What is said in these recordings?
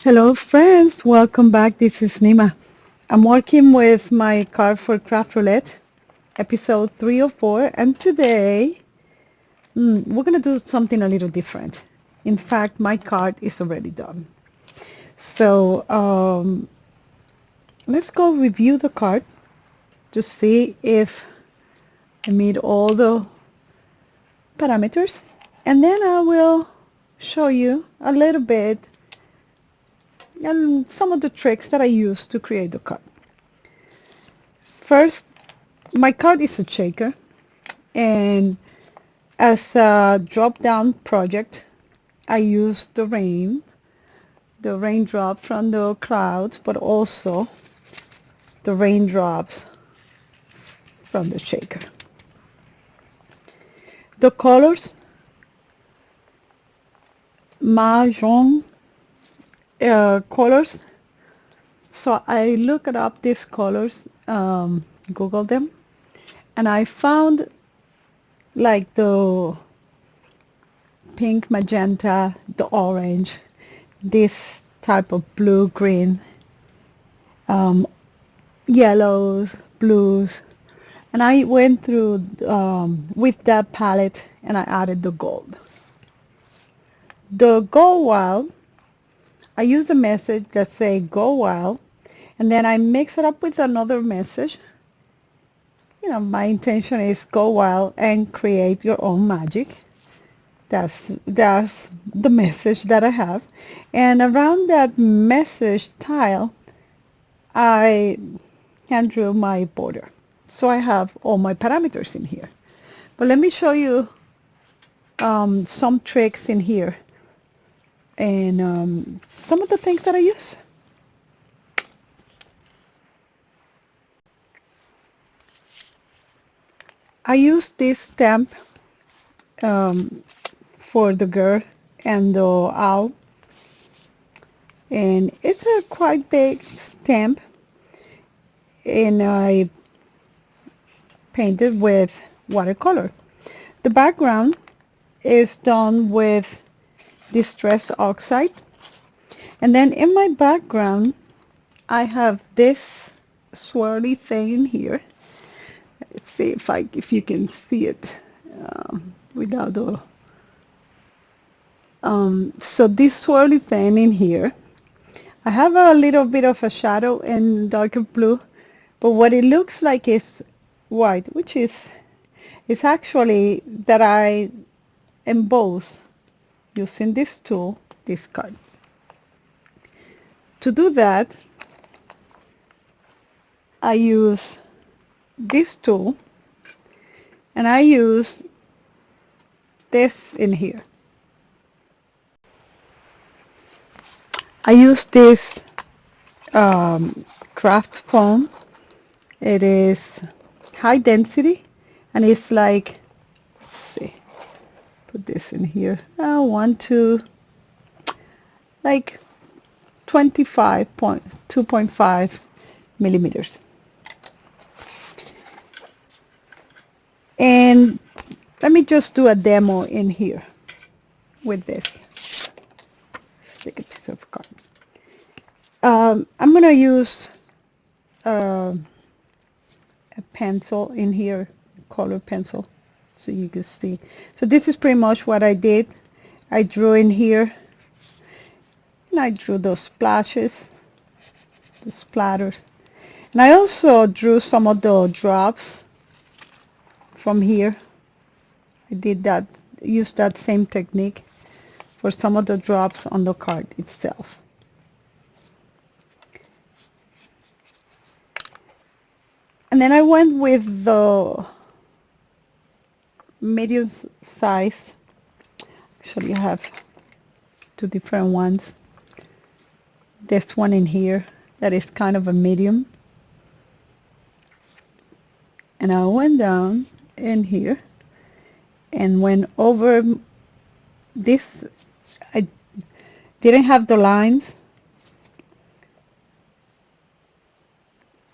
Hello friends, welcome back. This is Nima. I'm working with my card for Craft Roulette, episode 3 or 4, and today we're going to do something a little different. In fact, my card is already done. So let's go review the card to see if I meet all the parameters, and then I will show you a little bit and some of the tricks that I use to create the card. First, my card is a shaker, and as a drop-down project, I use the raindrop from the clouds, but also the raindrops from the shaker. The colors, mahjong colors. So I looked up these colors, Googled them, and I found like the pink, magenta, the orange, this type of blue, green, um, yellows, blues, and I went through with that palette and I added the gold. The go wild, I use a message that say go wild, and then I mix it up with another message. My intention is go wild and create your own magic. That's the message that I have. And around that message tile, I hand drew my border. So I have all my parameters in here. But let me show you some tricks in here and some of the things that I use. I use this stamp um, for the girl and the owl, and it's a quite big stamp, and I painted with watercolor. The background is done with distress oxide, and then in my background I have this swirly thing in here. Let's see if you can see it without the so this swirly thing in here. I have a little bit of a shadow in darker blue, but what it looks like is white, which is it's actually that I emboss using this tool, this card. To do that, I use this tool, and I use this in here. I use this craft foam. It is high density, and it's like, let's see, put this in here. I want to like 2.5 millimeters. And let me just do a demo in here with this. Stick a piece of card. I'm going to use a pencil in here, color pencil, so you can see. So this is pretty much what I did. I drew in here, and I drew those splashes, the splatters. And I also drew some of the drops from here. I did that, used that same technique for some of the drops on the card itself. And then I went with the medium size. Actually, I have two different ones. This one in here that is kind of a medium. And I went down in here and went over this. I didn't have the lines.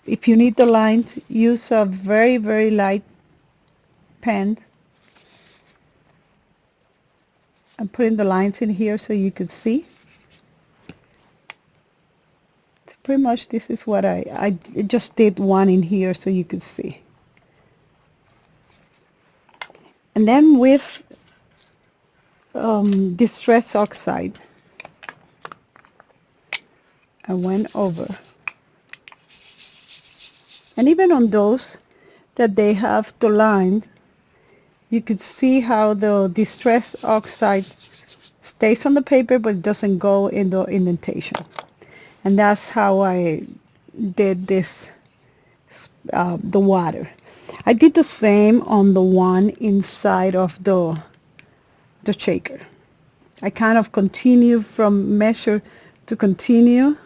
If you need the lines, use a very, very light pen. I'm putting the lines in here so you can see. pretty much this is what I just did one in here so you could see. And then with distress oxide, I went over. And even on those that they have the line, you could see how the distress oxide stays on the paper but it doesn't go in the indentation. And that's how I did this, the water. I did the same on the one inside of the shaker. I kind of continue from measure to continue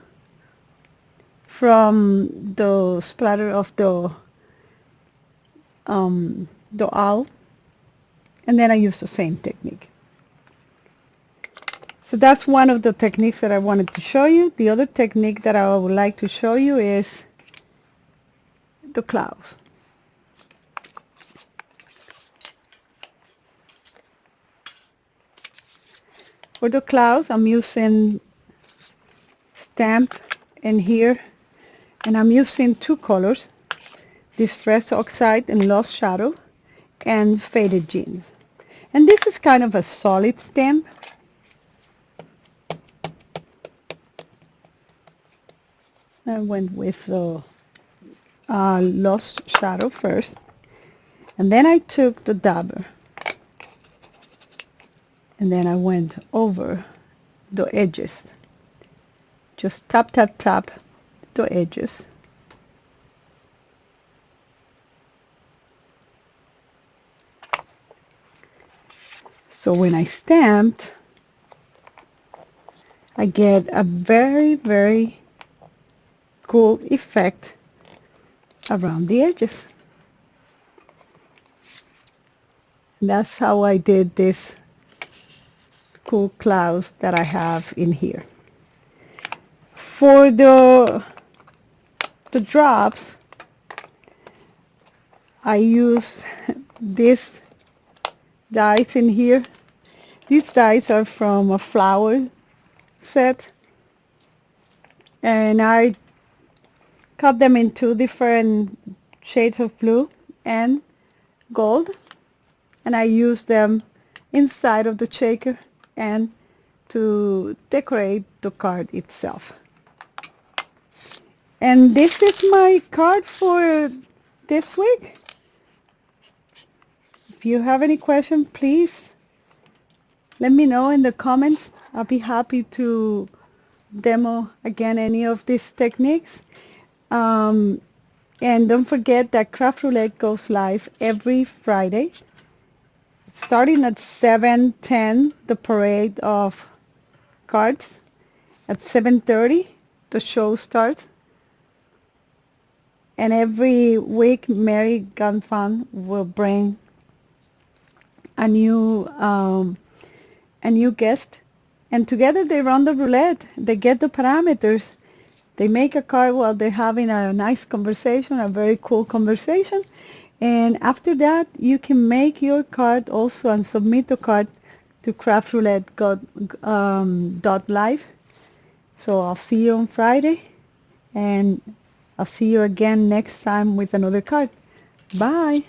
from the splatter of the owl, and then I use the same technique. So that's one of the techniques that I wanted to show you. The other technique that I would like to show you is the clouds. For the clouds, I'm using stamp in here, and I'm using two colors, Distress Oxide and Lost Shadow, and Faded Jeans. And this is kind of a solid stamp. I went with the Lost Shadow first, and then I took the dabber, and then I went over the edges. Just tap, tap, tap the edges. So when I stamped, I get a very, very cool effect around the edges. And that's how I did this cool clouds that I have in here. For the drops, I use these dies in here. These dies are from a flower set, and I cut them in two different shades of blue and gold, and I use them inside of the shaker and to decorate the card itself. And this is my card for this week. If you have any questions, please let me know in the comments. I'll be happy to demo again any of these techniques. And don't forget that Craft Roulette goes live every Friday, starting at 7:10, the parade of cards. At 7:30, the show starts. And every week, Mary Gunfan will bring a new guest, and together they run the roulette. They get the parameters. They make a card while they're having a nice conversation, a very cool conversation. And after that, you can make your card also and submit the card to craftroulette.live. So I'll see you on Friday, and I'll see you again next time with another card. Bye.